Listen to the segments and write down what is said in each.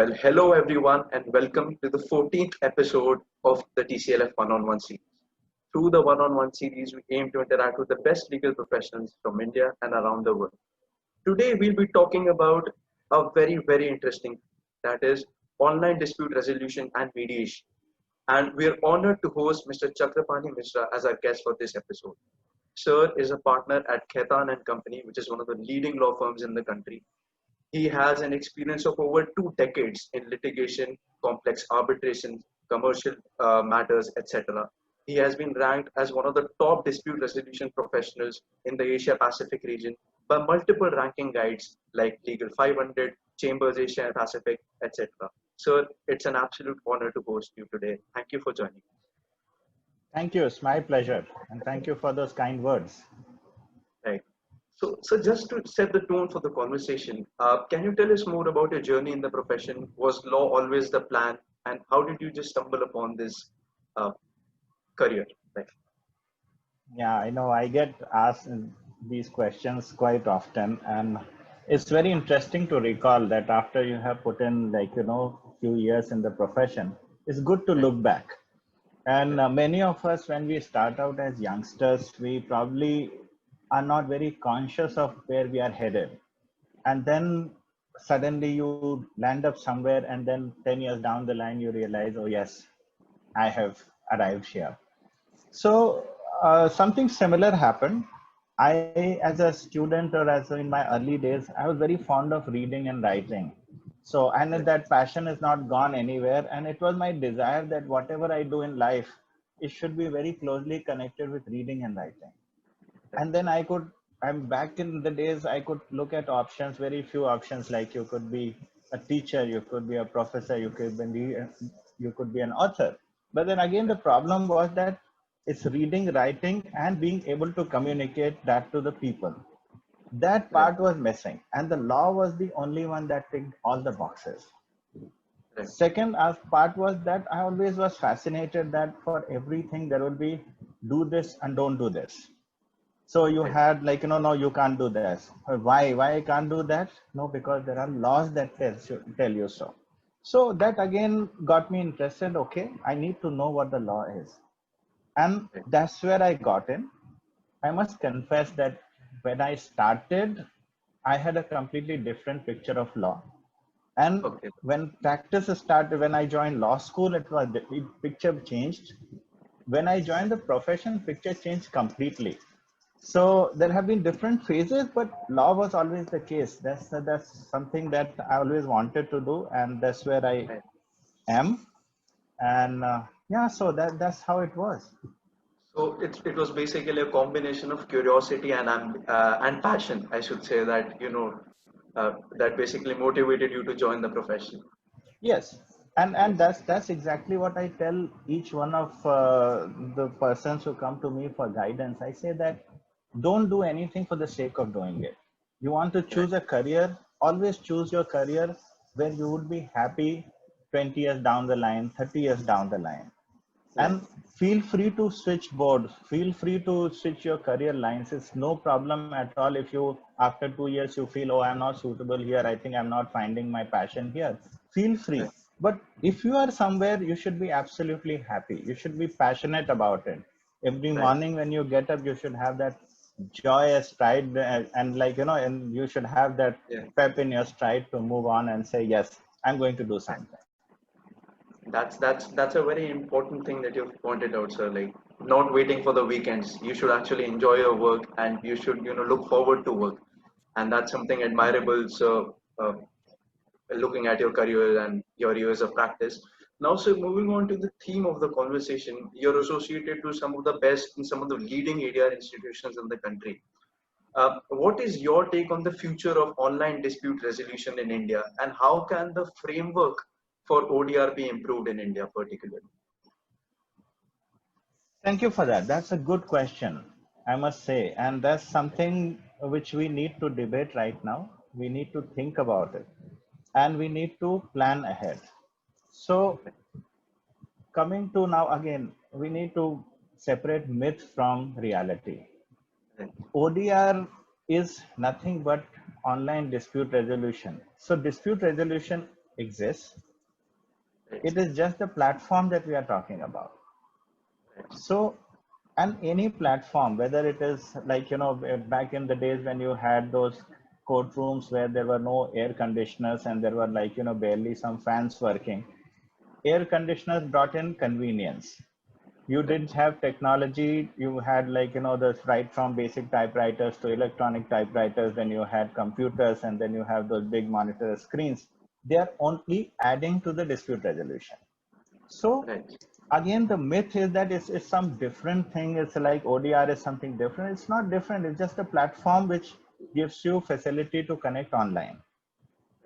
Well, hello everyone, and welcome to the 14th episode of the TCLF One-On-One series. Through the One-On-One series, we aim to interact with the best legal professionals from India and around the world. Today, we'll be talking about a very interesting, that is online dispute resolution and mediation. And we're honored to host Mr. Chakrapani Misra as our guest for this episode. Sir is a partner at Khaitan Co, which is one of the leading law firms in the country. He has an experience of over 2 decades in litigation, complex arbitration, commercial matters, etc. He has been ranked as one of the top dispute resolution professionals in the Asia Pacific region by multiple ranking guides like Legal 500, Chambers Asia Pacific, etc. Sir, it's an absolute honor to host you today. Thank you for joining. Thank you. It's my pleasure. And thank you for those kind words. Right. So just to set the tone for the conversation, can you tell us more about your journey in the profession? Was law always the plan? And how did you just stumble upon this career? Right. Yeah, I know I get asked these questions quite often. And it's very interesting to recall that after you have put in few years in the profession, it's good to look back. And many of us, when we start out as youngsters, we probably are not very conscious of where we are headed. And then suddenly you land up somewhere, and then 10 years down the line, you realize, oh yes, I have arrived here. So something similar happened. As a student or as in my early days, I was very fond of reading and writing. So, and that passion is not gone anywhere. And it was my desire that whatever I do in life, it should be very closely connected with reading and writing. And then I'm back in the days, I could look at options, very few options, like you could be a teacher, you could be a professor, you could be an author. But then again, the problem was that it's reading, writing, and being able to communicate that to the people. That part was missing. And the law was the only one that ticked all the boxes. Second part was that I always was fascinated that for everything there would be do this and don't do this. So you had no, you can't do this. Why I can't do that? No, because there are laws that tell you so. So that again got me interested. Okay, I need to know what the law is. And that's where I got in. I must confess that when I started, I had a completely different picture of law. And when practice started, when I joined law school, the picture changed. When I joined the profession, picture changed completely. So there have been different phases, but law was always the case. That's something that I always wanted to do, and that's where I am. And so that's how it was. So it was basically a combination of curiosity and passion, I should say, that that basically motivated you to join the profession. Yes, and that's exactly what I tell each one of the persons who come to me for guidance. I say that don't do anything for the sake of doing it. You want to choose a career, always choose your career where you would be happy 20 years down the line, 30 years down the line. And feel free to switch boards, feel free to switch your career lines. It's no problem at all if you, after 2 years, you feel, oh, I'm not suitable here. I think I'm not finding my passion here. Feel free. But if you are somewhere, you should be absolutely happy. You should be passionate about it. Every morning when you get up, you should have that joyous stride and and you should have that pep in your stride to move on and say, yes, I'm going to do something. That's a very important thing that you've pointed out, sir. Like not waiting for the weekends. You should actually enjoy your work, and you should look forward to work, and that's something admirable. So looking at your career and your years of practice. Now, so moving on to the theme of the conversation, you're associated to some of the best and some of the leading ADR institutions in the country. What is your take on the future of online dispute resolution in India, and how can the framework for ODR be improved in India particularly? Thank you for that. That's a good question, I must say. And that's something which we need to debate right now. We need to think about it and we need to plan ahead. So coming to now again, we need to separate myth from reality. ODR is nothing but online dispute resolution. So dispute resolution exists. Right. It is just the platform that we are talking about. Right. So, and any platform, whether it is like, back in the days when you had those courtrooms where there were no air conditioners and there were like, barely some fans working, air conditioners brought in convenience. You didn't have technology. You had like, this right from basic typewriters to electronic typewriters, then you had computers, and then you have those big monitor screens. They are only adding to the dispute resolution. So Right. again, the myth is that it's some different thing. It's like ODR is something different. It's not different. It's just a platform which gives you facility to connect online.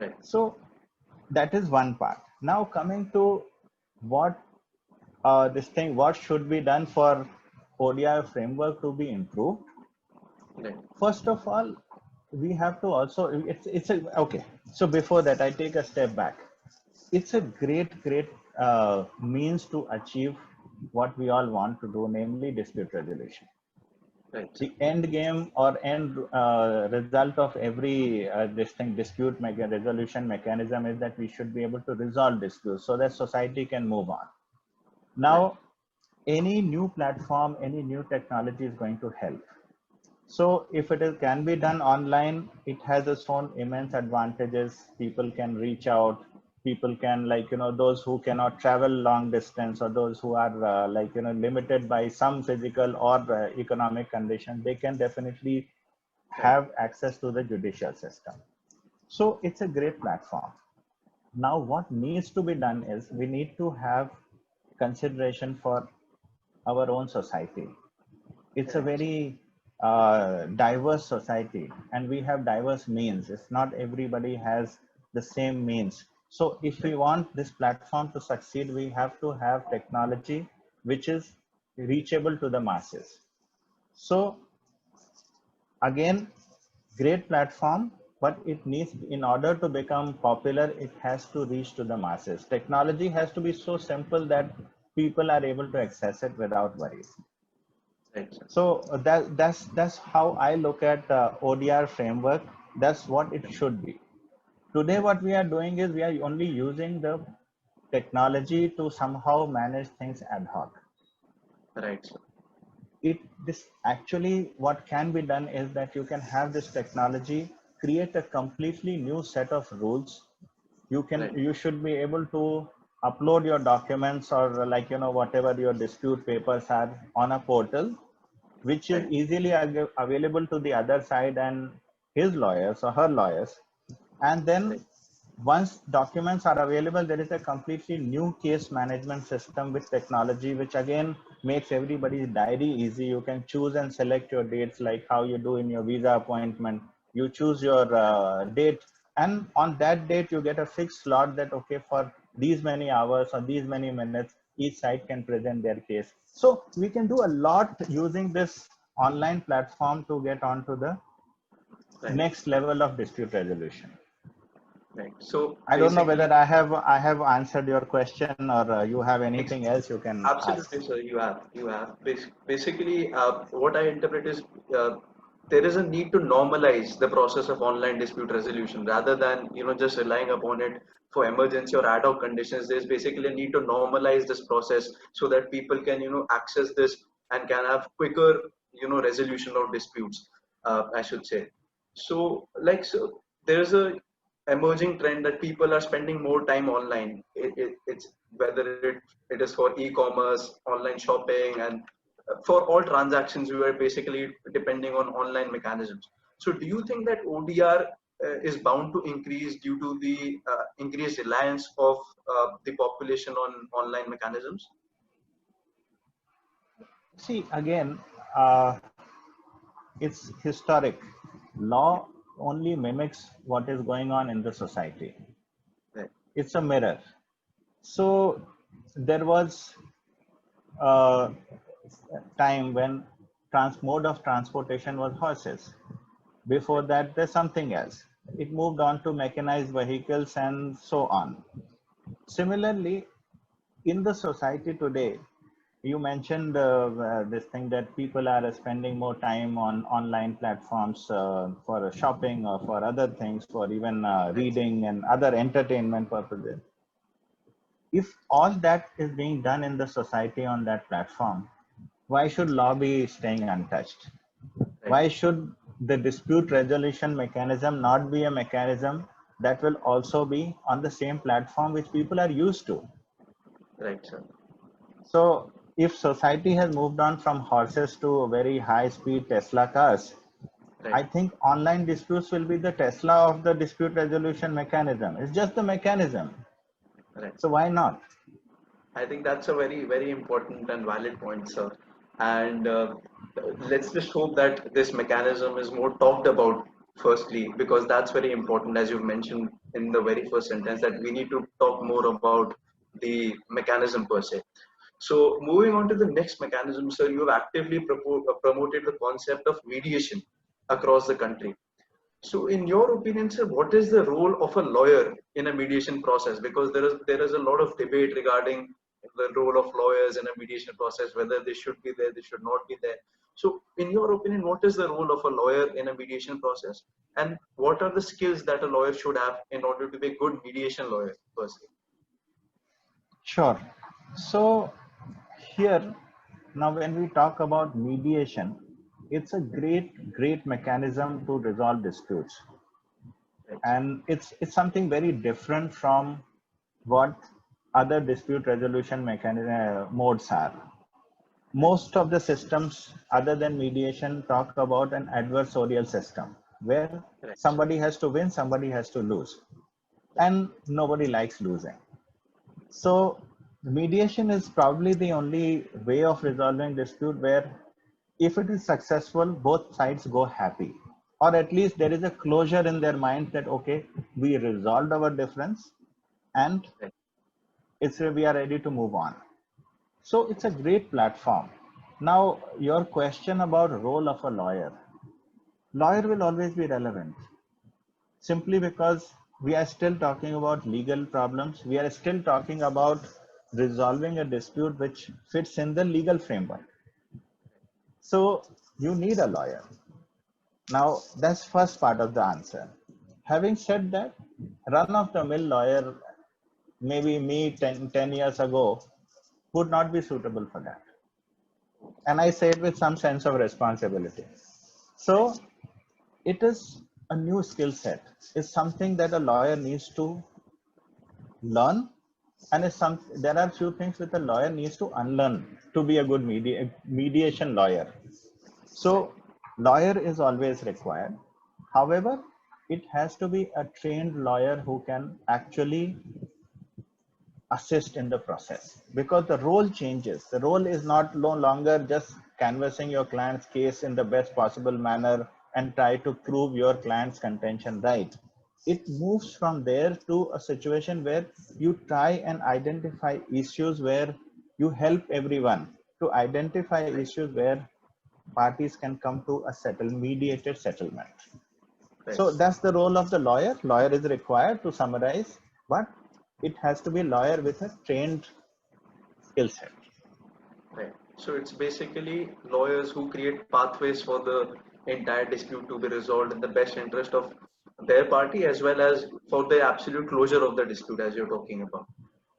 Right. So that is one part. Now coming to what what should be done for ODR framework to be improved. Right. First of all, we have to also, okay. So before that, I take a step back. It's a great means to achieve what we all want to do, namely dispute resolution. Right. The end game or end result of every dispute resolution mechanism is that we should be able to resolve disputes so that society can move on. Now, any new platform, any new technology is going to help. So if can be done online, it has its own immense advantages. People can reach out. People can those who cannot travel long distance, or those who are limited by some physical or economic conditions, they can definitely Right. have access to the judicial system. So it's a great platform. Now what needs to be done is we need to have consideration for our own society. It's a Right. very diverse society, and we have diverse means. It's not everybody has the same means. So if we Right. want this platform to succeed, we have to have technology which is reachable to the masses. So again, great platform, but it needs, in order to become popular, it has to reach to the masses. Technology has to be so simple that people are able to access it without worries. Right. So that's how I look at ODR framework. That's what it should be. Today, what we are doing is we are only using the technology to somehow manage things ad hoc. Right. This actually, what can be done is that you can have this technology create a completely new set of rules. Right. You should be able to upload your documents, or whatever your dispute papers are, on a portal which is Right. easily available to the other side and his lawyers or her lawyers. And then Right. once documents are available, there is a completely new case management system with technology, which again makes everybody's diary easy. You can choose and select your dates, like how you do in your visa appointment. You choose your date, and on that date you get a fixed slot that, okay, for these many hours or these many minutes, each side can present their case. So we can do a lot using this online platform to get onto the Right. next level of dispute resolution. Right. So I don't know basically, whether I have answered your question, or you have anything else you can ask. absolutely, sir. You have. You have. Basically, what I interpret is there is a need to normalize the process of online dispute resolution rather than just relying upon it for emergency or ad hoc conditions. There's basically a need to normalize this process so that people can access this and can have quicker resolution of disputes. I should say. So there's a emerging trend that people are spending more time online. It's whether it is for e-commerce, online shopping, and for all transactions, we are basically depending on online mechanisms. So, do you think that ODR is bound to increase due to the increased reliance of the population on online mechanisms? See, again, uh, it's historic. Law only mimics what is going on in the society. Right. It's a mirror. So there was a time when mode of transportation was horses. Before Right. that, there's something else. It moved on to mechanized vehicles and so on. Similarly, in the society today, You mentioned this thing that people are spending more time on online platforms for shopping or for other things, for even Right, sir. reading and other entertainment purposes. If all that is being done in the society on that platform, why should law be staying untouched? Right, Why should the dispute resolution mechanism not be a mechanism that will also be on the same platform which people are used to? right, sir. So if society has moved on from horses to very high speed Tesla cars, Right, I think online disputes will be the Tesla of the dispute resolution mechanism. It's just the mechanism. right. So why not? I think that's a very, very important and valid point, sir. And let's just hope that this mechanism is more talked about, firstly, because that's very important, as you mentioned in the very first sentence, that we need to talk more about the mechanism per se. So, moving on to the next mechanism, sir, you have actively promoted the concept of mediation across the country. So, in your opinion, sir, what is the role of a lawyer in a mediation process? Because there is a lot of debate regarding the role of lawyers in a mediation process, whether they should be there, they should not be there. So, in your opinion, what is the role of a lawyer in a mediation process, and what are the skills that a lawyer should have in order to be a good mediation lawyer, firstly? Sure. So here, now when we talk about mediation, it's a great mechanism to resolve disputes. Right, And it's something very different from what other dispute resolution mechanism modes are. right, Most of the systems other than mediation talk about an adversarial system where right, somebody has to win, somebody has to lose, and nobody likes losing. So mediation is probably the only way of resolving dispute where if it is successful, both sides go happy, or at least there is a closure in their mind that, okay, we resolved our difference and right, we are ready to move on. So it's a great platform. Now, your question about role of a lawyer will always be relevant simply because we are still talking about legal problems. We are still talking about resolving a dispute which fits in the legal framework. So you need a lawyer. Now, that's first part of the answer. Having said that, run of the mill lawyer, maybe me 10 years ago, would not be suitable for that. And I say it with some sense of responsibility. right, So it is a new skill set. It's something that a lawyer needs to learn, and there are few things that a lawyer needs to unlearn to be a good mediation lawyer. right, So lawyer is always required. However, it has to be a trained lawyer who can actually assist in the process, because the role changes. The role is not no longer just canvassing your client's case in the best possible manner and try to prove your client's contention right. It moves from there to a situation where you try and identify issues, where you help everyone to identify right, issues where parties can come to a mediated settlement. right. So that's the role of the lawyer. Lawyer is required, to summarize, but it has to be lawyer with a trained skill set. Right. So it's basically lawyers who create pathways for the entire dispute to be resolved in the best interest of their party, as well as for the absolute closure of the dispute, as you're talking about.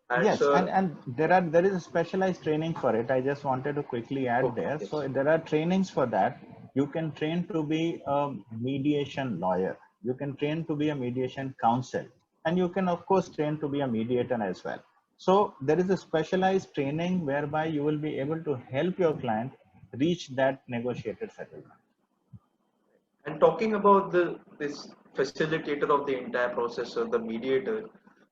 And Yes, sir, and there is a specialized training for it. I just wanted to quickly add okay, there. yes, So there are trainings for that. You can train to be a mediation lawyer. You can train to be a mediation counsel, and you can of course train to be a mediator as well. So there is a specialized training whereby you will be able to help your client reach that negotiated settlement. and talking about the this facilitator of the entire process, or the mediator,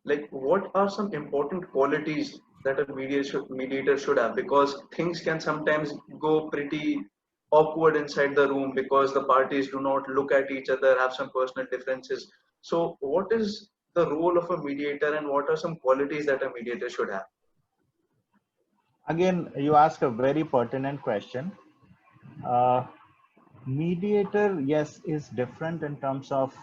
like what are some important qualities that a mediator should have? Because things can sometimes go pretty awkward inside the room because the parties do not look at each other, have some personal differences. So what is the role of a mediator, and what are some qualities that a mediator should have? Again, you ask a very pertinent question. Uh, Mediator, yes, is different in terms of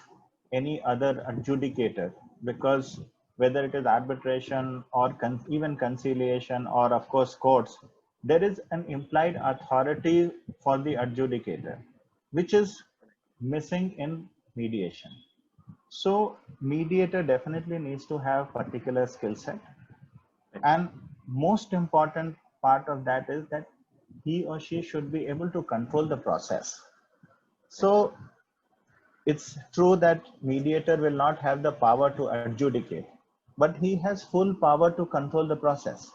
any other adjudicator, because whether it is arbitration or even conciliation or of course courts, there is an implied authority for the adjudicator, which is missing in mediation. So mediator definitely needs to have particular skill set, and most important part of that is that he or she should be able to control the process. So it's true that mediator will not have the power to adjudicate, but he has full power to control the process.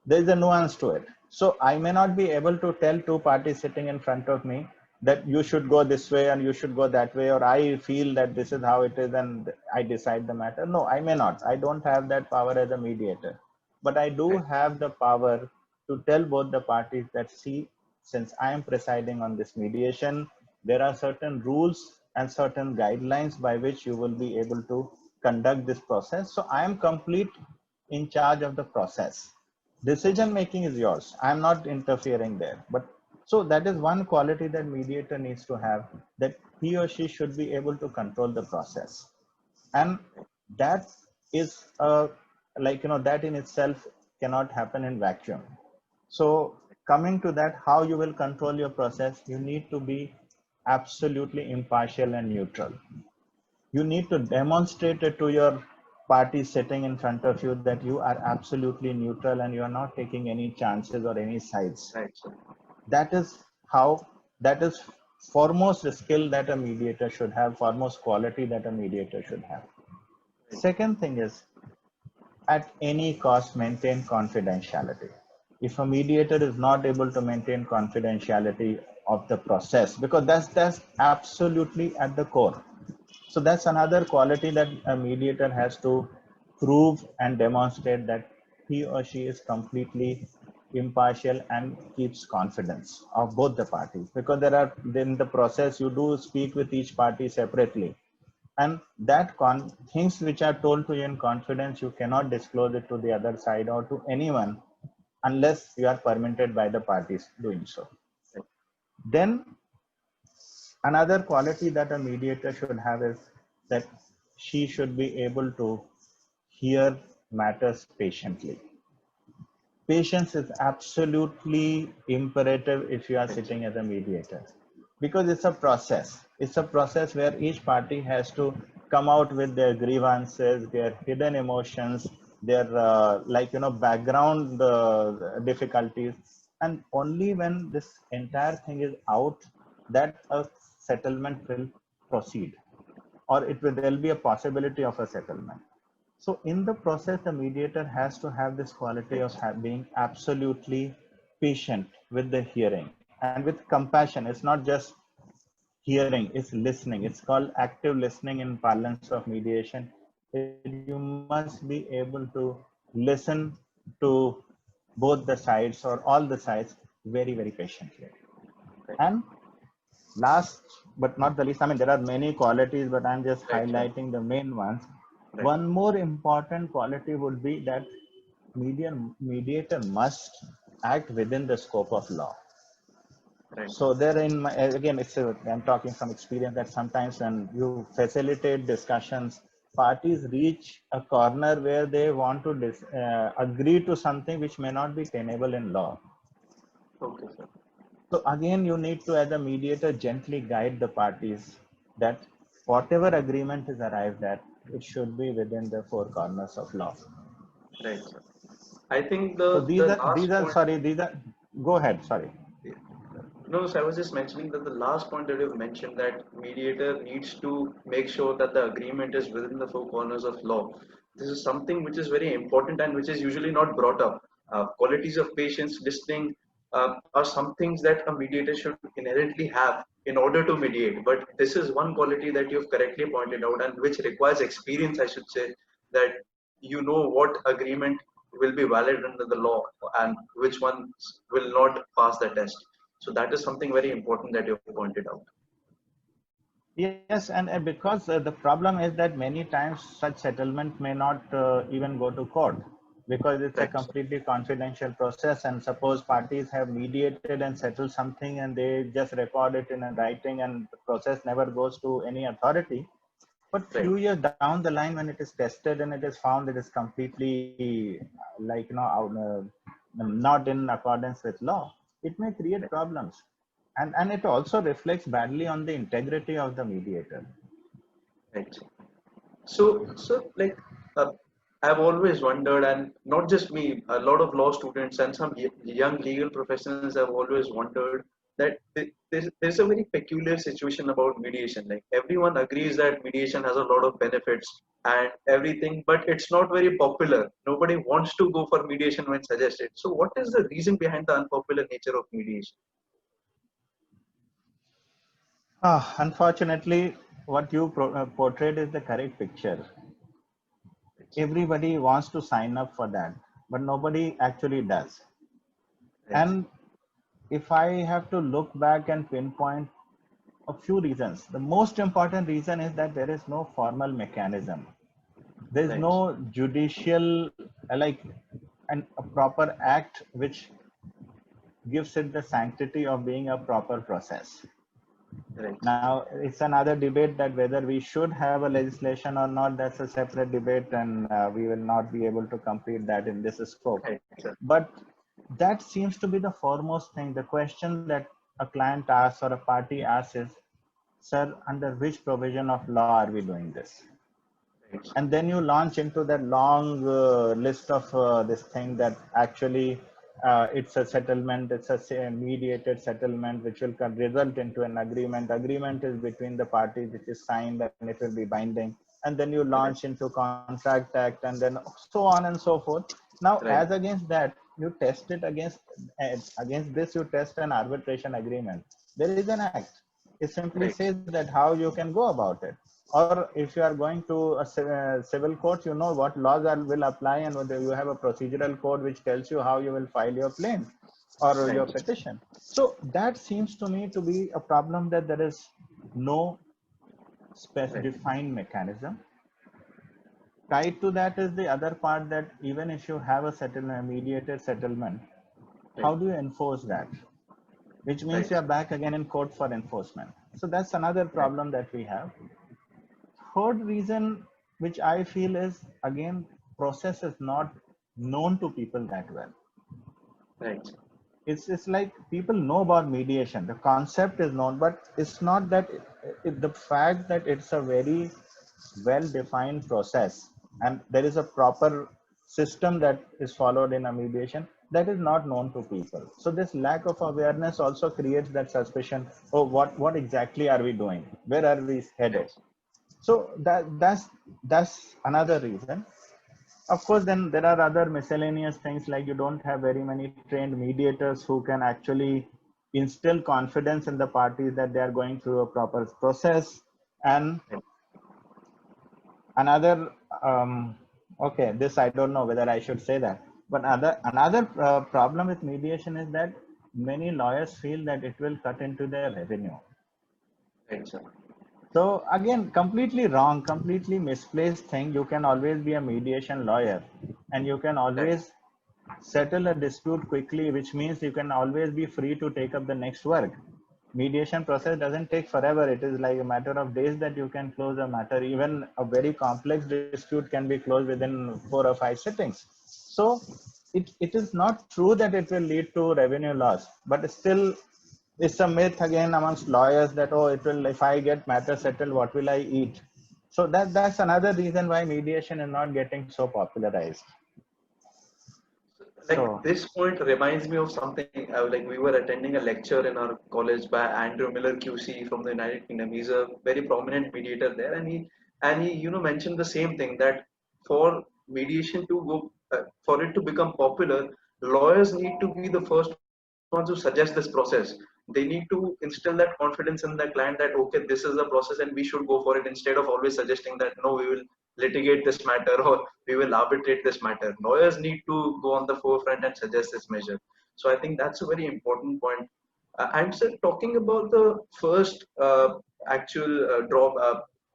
There is a nuance to it. So I may not be able to tell two parties sitting in front of me that you should go this way and you should go that way, or I feel that this is how it is and I decide the matter. No, I may not. I don't have that power as a mediator. But I do have the power to tell both the parties that, see, since I am presiding on this mediation, there are certain rules and certain guidelines by which you will be able to conduct this process. So I am complete in charge of the process. Decision making is yours. I'm not interfering there. But so that is one quality that mediator needs to have, that he or she should be able to control the process. And that is that in itself cannot happen in vacuum. So coming to that, how you will control your process, you need to be absolutely impartial and neutral. You need to demonstrate it to your party sitting in front of you that you are absolutely neutral and you are not taking any chances or any sides. Right, sir. That is how, that is foremost skill that a mediator should have, foremost quality that a mediator should have. Second thing is, at any cost, maintain confidentiality. If a mediator is not able to maintain confidentiality of the process, because that's absolutely at the core. So that's another quality that a mediator has to prove and demonstrate, that he or she is completely impartial and keeps confidence of both the parties, because there are, in the process you do speak with each party separately, and that things which are told to you in confidence, you cannot disclose it to the other side or to anyone unless you are permitted by the parties doing so. Then another quality that a mediator should have is that she should be able to hear matters patiently. Patience is absolutely imperative if you are sitting as a mediator, because it's a process. It's a process where each party has to come out with their grievances, their hidden emotions, their background difficulties, and only when this entire thing is out, that a settlement will proceed, or there'll be a possibility of a settlement. So in the process, the mediator has to have this quality of being absolutely patient with the hearing and with compassion. It's not just hearing, it's listening. It's called active listening in parlance of mediation. You must be able to listen to both the sides or all the sides very, very patiently. And last but not the least, I mean, there are many qualities, but I'm just highlighting the main ones. One more important quality would be that mediator must act within the scope of law. So there, again, I'm talking from experience, that sometimes when you facilitate discussions, parties reach a corner where they want to agree to something which may not be tenable in law. Okay, sir. So again, you need to, as a mediator, gently guide the parties that whatever agreement is arrived at, it should be within the four corners of law. Right, sir. I think So the last point. Go ahead, sorry. No, so I was just mentioning that the last point that you've mentioned, that mediator needs to make sure that the agreement is within the four corners of law. This is something which is very important and which is usually not brought up. Qualities of patience, listening are some things that a mediator should inherently have in order to mediate. But this is one quality that you've correctly pointed out, and which requires experience, I should say, that you know what agreement will be valid under the law and which ones will not pass the test. So that is something very important that you pointed out. Yes, and because the problem is that many times such settlement may not even go to court, because it's a Right. completely confidential process. And suppose parties have mediated and settled something and they just record it in a writing, and the process never goes to any authority. But few Right. years down the line, when it is tested and it is found it is completely not in accordance with law, it may create problems. And it also reflects badly on the integrity of the mediator. Right. So like, I've always wondered, and not just me, a lot of law students and some young legal professionals have always wondered that there's a very peculiar situation about mediation. Like everyone agrees that mediation has a lot of benefits and everything, but it's not very popular. Nobody wants to go for mediation when suggested. So what is the reason behind the unpopular nature of mediation? Unfortunately, what you portrayed is the correct picture. Everybody wants to sign up for that, but nobody actually does. Right. And if I have to look back and pinpoint a few reasons, the most important reason is that there is no formal mechanism. There is Right. no judicial, like, a proper act which gives it the sanctity of being a proper process. Right. Now, it's another debate that whether we should have a legislation or not. That's a separate debate, and we will not be able to complete that in this scope. Right, sir. But that seems to be the foremost thing. The question that a client asks or a party asks is, sir, under which provision of law are we doing this? Right. And then you launch into that long list of this thing that actually it's a settlement, it's a mediated settlement which will result into an agreement. Agreement is between the parties, which is signed and it will be binding. And then you launch into contract act, and then so on and so forth. Now, Right. as against that, you test it against this, you test an arbitration agreement. There is an act. It simply Right. says that how you can go about it. Or if you are going to a civil court, you know what laws will apply, and you have a procedural code which tells you how you will file your claim or your Right. petition. So that seems to me to be a problem, that there is no Right. defined mechanism. Tied to that is the other part, that even if you have a settlement, a mediated settlement, how do you enforce that? Which means Right. you are back again in court for enforcement. So that's another Right. problem that we have. Third reason, which I feel, is again, process is not known to people that well. Right. It's like people know about mediation, the concept is known, but it's not that the fact that it's a very well defined process and there is a proper system that is followed in a mediation, that is not known to people. So this lack of awareness also creates that suspicion, oh, what exactly are we doing, where are we headed? Right. So that's another reason. Of course, then there are other miscellaneous things, like you don't have very many trained mediators who can actually instill confidence in the parties that they are going through a proper process. And another, okay, this I don't know whether I should say that, but another problem with mediation is that many lawyers feel that it will cut into their revenue. Right, sir. So again, completely wrong, completely misplaced thing. You can always be a mediation lawyer, and you can Right. always settle a dispute quickly, which means you can always be free to take up the next work. Mediation process doesn't take forever. It is like a matter of days that you can close a matter. Even a very complex dispute can be closed within 4 or 5 sittings. So it is not true that it will lead to revenue loss, but still it's a myth again amongst lawyers that, oh, it will, if I get matter settled, what will I eat? So that's another reason why mediation is not getting so popularized. Like So this point reminds me of something. Like we were attending a lecture in our college by Andrew Miller QC from the United Kingdom. He's a very prominent mediator there, and he mentioned the same thing, that for mediation to go, for it to become popular, lawyers need to be the first ones who suggest this process. They need to instill that confidence in the client that, okay, this is the process and we should go for it, instead of always suggesting that no, we will litigate this matter or we will arbitrate this matter. Lawyers need to go on the forefront and suggest this measure. So I think that's a very important point. And so talking about the first actual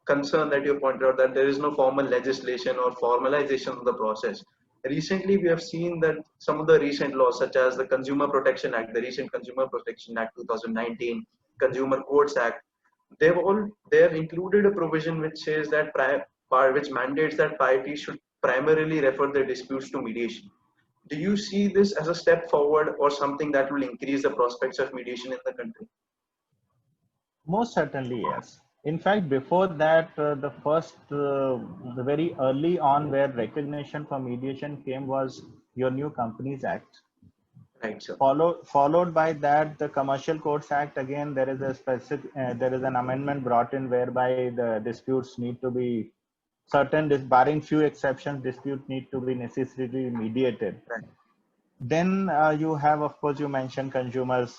concern that you pointed out, that there is no formal legislation or formalization of the process. Recently, we have seen that some of the recent laws, such as the Consumer Protection Act, the recent Consumer Protection Act 2019, Consumer Courts Act, they've included a provision which says that which mandates that parties should primarily refer their disputes to mediation. Do you see this as a step forward or something that will increase the prospects of mediation in the country? Most certainly, yes. In fact, before that, the very early on where recognition for mediation came was your new Companies Act. Right, sir. Followed by that, the Commercial Courts Act. Again, there is a specific, there is an amendment brought in whereby the disputes need to be certain, barring few exceptions, dispute need to be necessarily mediated. Right. Then you have, of course, you mentioned consumers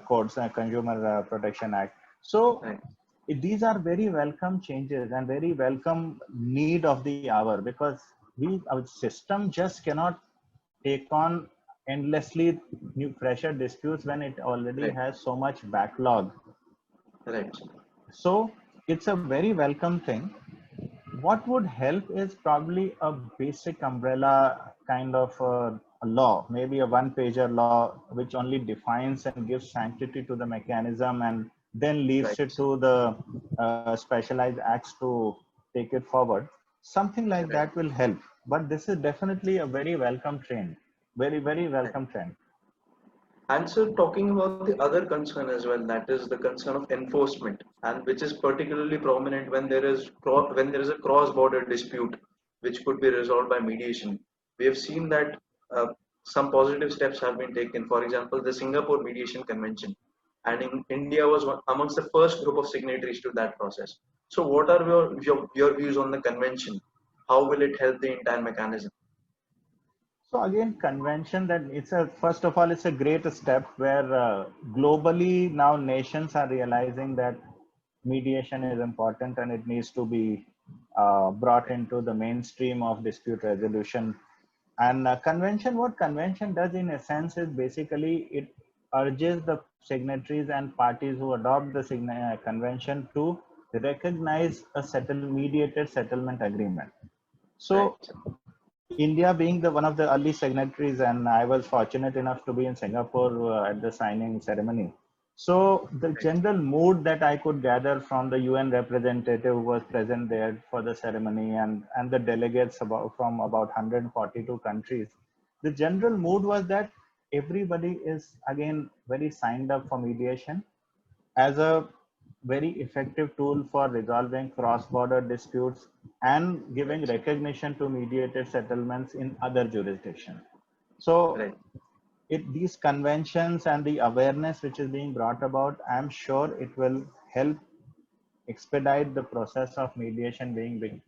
courts, Consumer Protection Act. So Right. these are very welcome changes and very welcome need of the hour, because our system just cannot take on endlessly new pressure disputes when it already Right. has so much backlog. Right. So it's a very welcome thing. What would help is probably a basic umbrella kind of a law, maybe a one-pager law, which only defines and gives sanctity to the mechanism and then leaves Right. it to the specialized acts to take it forward. Something like Right. that will help. But this is definitely a very welcome trend. Very, very Right. welcome trend. And so talking about the other concern as well, that is the concern of enforcement, and which is particularly prominent when there is a cross-border dispute, which could be resolved by mediation. We have seen that some positive steps have been taken. For example, the Singapore Mediation Convention, and India was amongst the first group of signatories to that process. So, what are your views on the convention? How will it help the entire mechanism? So again, convention, that it's a, first of all, it's a great step where globally now nations are realizing that mediation is important and it needs to be brought into the mainstream of dispute resolution. And convention, what convention does in a sense is basically it urges the signatories and parties who adopt the convention to recognize a mediated settlement agreement. Right. So India being the one of the early signatories, and I was fortunate enough to be in Singapore at the signing ceremony. So the Right. general mood that I could gather from the UN representative who was present there for the ceremony and the delegates from about 142 countries, the general mood was that everybody is again very signed up for mediation as a very effective tool for resolving cross-border disputes and giving Right. recognition to mediated settlements in other jurisdictions. So Right. these conventions and the awareness which is being brought about, I'm sure it will help expedite the process of mediation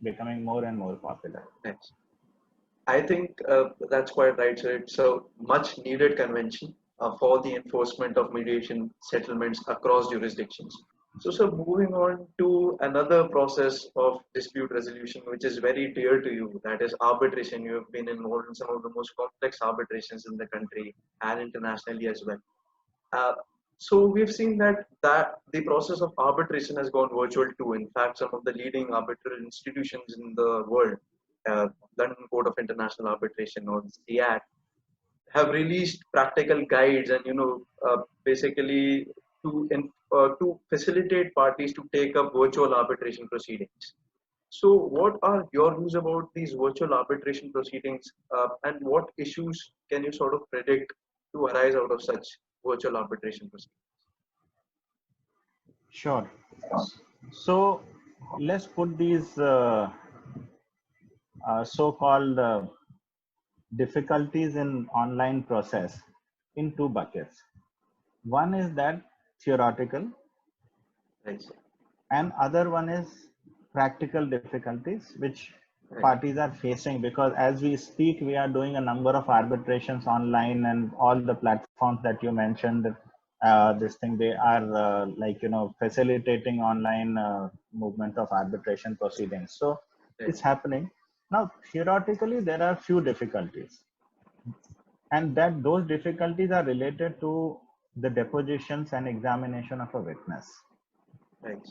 becoming more and more popular. Right. I think that's quite right. So it's a much needed convention for the enforcement of mediation settlements across jurisdictions. So, sir, moving on to another process of dispute resolution, which is very dear to you, that is arbitration. You have been involved in some of the most complex arbitrations in the country and internationally as well. Uh, so we've seen that the process of arbitration has gone virtual too. In fact, some of the leading arbitral institutions in the world, uh, London Court of International Arbitration or CAT, have released practical guides and basically to facilitate parties to take up virtual arbitration proceedings. So, what are your views about these virtual arbitration proceedings, and what issues can you sort of predict to arise out of such virtual arbitration proceedings? Sure. So let's put these so-called difficulties in online process in two buckets. One is that theoretical, Right, and other one is practical difficulties which right, parties are facing, because as we speak we are doing a number of arbitrations online, and all the platforms that you mentioned, this thing, they are facilitating online movement of arbitration proceedings. So right, it's happening now. Theoretically there are few difficulties, and that those difficulties are related to the depositions and examination of a witness. right,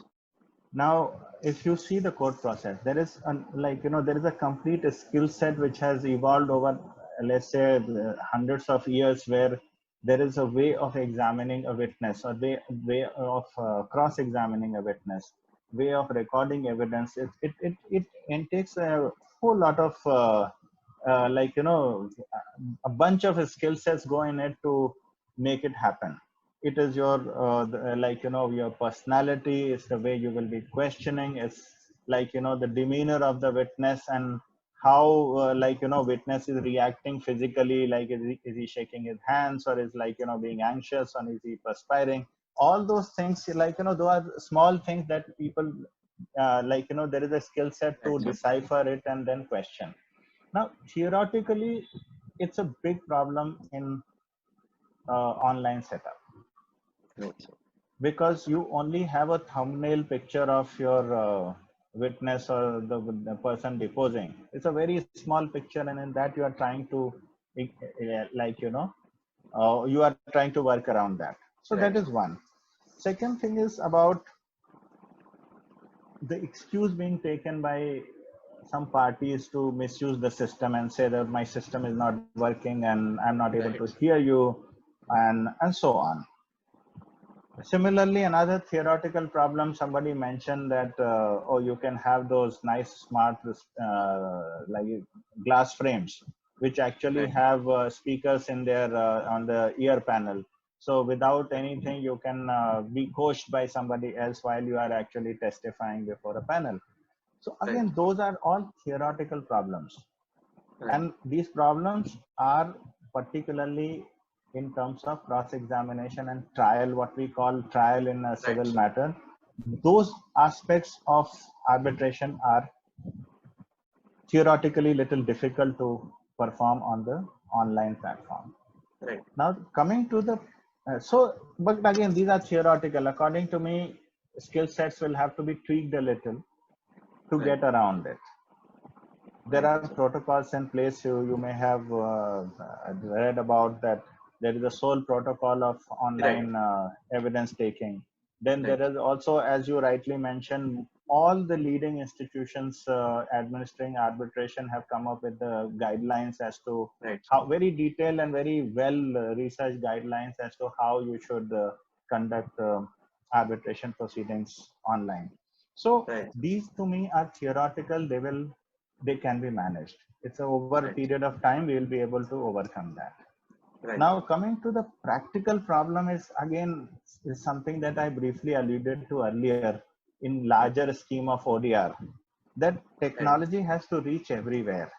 Now, if you see the court process, there is there is a complete skill set which has evolved over, let's say, hundreds of years, where there is a way of examining a witness, or way of cross-examining a witness, way of recording evidence. It takes a whole lot of like, you know, a bunch of skill sets go in it to make it happen. It is your, like, you know, your personality, it's the way you will be questioning, it's like, you know, the demeanor of the witness and how, like, you know, witness is reacting physically, like, is he shaking his hands, or is, like, you know, being anxious, or is he perspiring? All those things, like, you know, those are small things that people, like, you know, there is a skill set to Right, sir. decipher it and then question. Now, theoretically, it's a big problem in online setup, Right, sir. because you only have a thumbnail picture of your witness or the person deposing. It's a very small picture, and in that you are trying to, like, you know, you are trying to work around that. So that Right. is one. Second thing is about the excuse being taken by some parties to misuse the system and say that my system is not working and I'm not able to Right. hear you, and so on. Similarly, another theoretical problem, somebody mentioned that, oh, you can have those nice smart like glass frames, which actually Right. have speakers in their on the ear panel. So without anything, you can be coached by somebody else while you are actually testifying before a panel. So Right. again, those are all theoretical problems. Right. And these problems are particularly in terms of cross-examination and trial, what we call trial in a Right, civil sir. matter. Those aspects of arbitration are theoretically little difficult to perform on the online platform. Right. Now, coming to the, but again, these are theoretical. According to me, skill sets will have to be tweaked a little to Right. get around it. There Right, are sir. protocols in place. You may have read about that. There is a sole protocol of Right. online evidence taking. Then Right. there is also, as you rightly mentioned, all the leading institutions administering arbitration have come up with the guidelines as to Right, sir. how, very detailed and very well researched guidelines as to how you should conduct arbitration proceedings online. So Right. these to me are theoretical. They can be managed. It's over a Right. period of time we will be able to overcome that. Right. Now coming to the practical problem is again is something that I briefly alluded to earlier in Right. larger scheme of ODR, that Right. technology has to reach everywhere.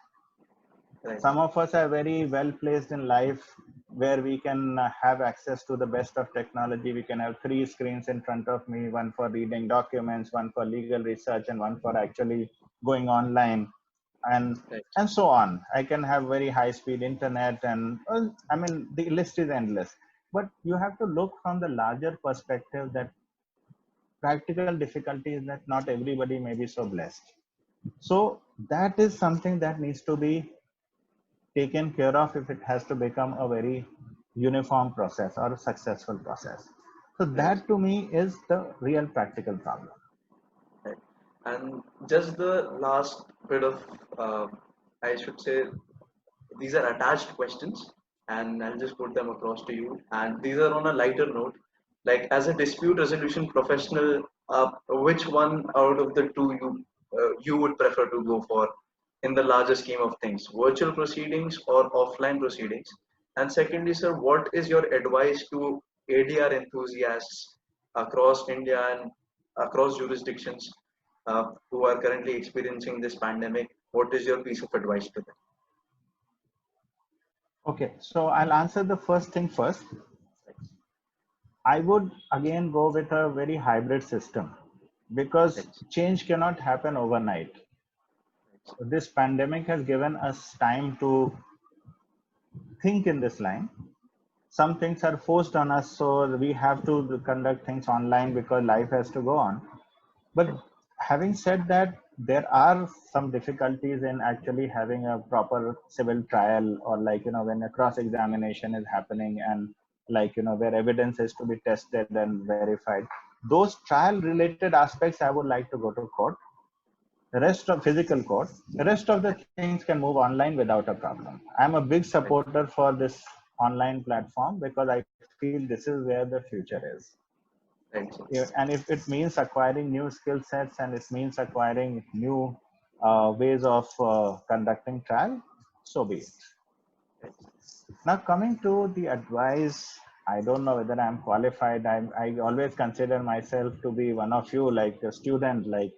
Right. Some of us are very well placed in life where we can have access to the best of technology. We can have three screens in front of me, one for reading documents, one for legal research, and one for actually going online, and Right. and so on. I can have very high speed internet, and well, I mean, the list is endless. But you have to look from the larger perspective that practical difficulty is that not everybody may be so blessed. So that is something that needs to be taken care of if it has to become a very uniform process or a successful process. So Right. that to me is the real practical problem. Right. And just the last bit of, I should say, these are attached questions, and I'll just put them across to you. And these are on a lighter note. Like, as a dispute resolution professional, which one out of the two you would prefer to go for in the larger scheme of things, virtual proceedings or offline proceedings? And secondly, sir, what is your advice to ADR enthusiasts across India and across jurisdictions who are currently experiencing this pandemic? What is your piece of advice to them? Okay, so I'll answer the first thing first. I would again go with a very hybrid system because Right. change cannot happen overnight. This pandemic has given us time to think in this line. Some things are forced on us, so we have to conduct things online because life has to go on. But having said that, there are some difficulties in actually having a proper civil trial, or like, you know, when a cross examination is happening and, like, you know, where evidence is to be tested and verified. Those trial related aspects, I would like to go to court. The rest of physical court, the rest of the things can move online without a problem. I'm a big Right. supporter for this online platform because I feel this is where the future is. Right. And if it means acquiring new skill sets and it means acquiring new ways of conducting trial, so be it. Now coming to the advice, I don't know whether I'm qualified. I always consider myself to be one of you, like a student, like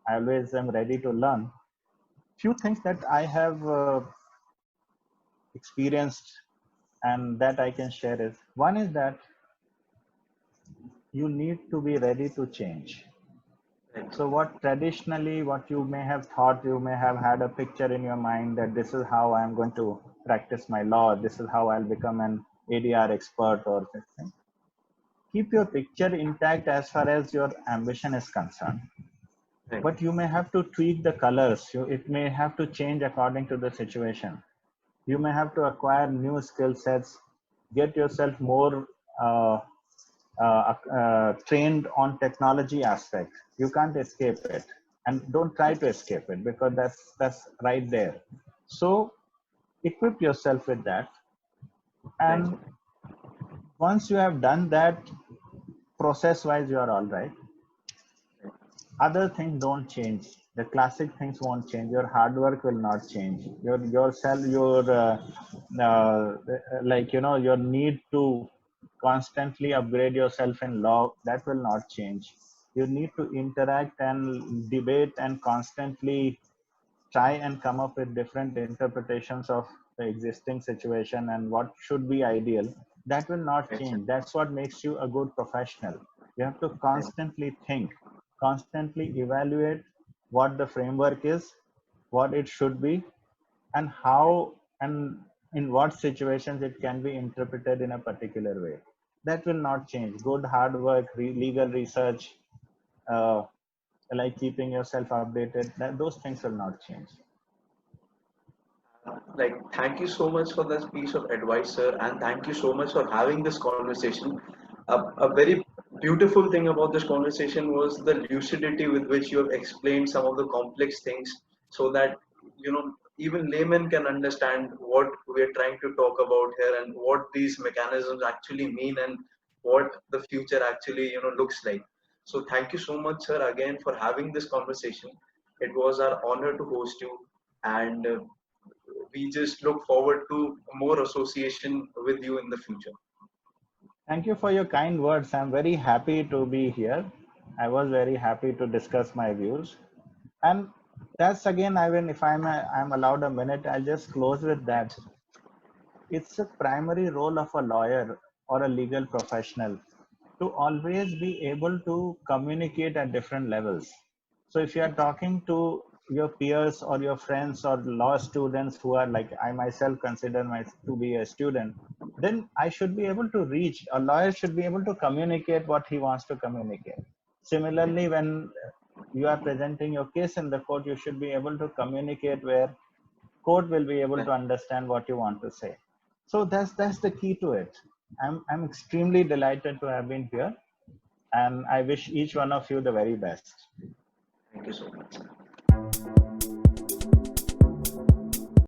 I always am ready to learn. Few things that I have experienced and that I can share is, one is that you need to be ready to change. So what traditionally, what you may have thought, you may have had a picture in your mind that this is how I'm going to practice my law, this is how I'll become an ADR expert or something. Keep your picture intact as far as your ambition is concerned. But you may have to tweak the colors. It may have to change according to the situation. You may have to acquire new skill sets, get yourself more trained on technology aspect. You can't escape it, and don't try to escape it, because that's right there. So equip yourself with that, and once you have done that, process wise you are all right. Other things don't change. The classic things won't change. Your hard work will not change. Your need to constantly upgrade yourself in law, that will not change. You need to interact and debate and constantly try and come up with different interpretations of the existing situation and what should be ideal. That will not change. That's what makes you a good professional. You have to constantly think, constantly evaluate what the framework is, what it should be, and how and in what situations it can be interpreted in a particular way. That will not change. Good hard work, legal research, uh, like keeping yourself updated, those things will not change. Like, thank you so much for this piece of advice, sir, and thank you so much for having this conversation. A very beautiful thing about this conversation was the lucidity with which you have explained some of the complex things, so that even laymen can understand what we are trying to talk about here and what these mechanisms actually mean and what the future actually looks like. So thank you so much, sir, again for having this conversation. It was our honor to host you, and we just look forward to more association with you in the future. Thank you for your kind words. I'm very happy to be here. I was very happy to discuss my views. And that's again, if I'm allowed a minute, I'll just close with that. It's a primary role of a lawyer or a legal professional to always be able to communicate at different levels. So if you are talking to your peers or your friends or law students who are like I myself consider myself to be a student, then I should be able to reach, a lawyer should be able to communicate what he wants to communicate. Similarly, when you are presenting your case in the court, you should be able to communicate where court will be able to understand what you want to say. So that's the key to it. I'm extremely delighted to have been here, and I wish each one of you the very best. Thank you so much.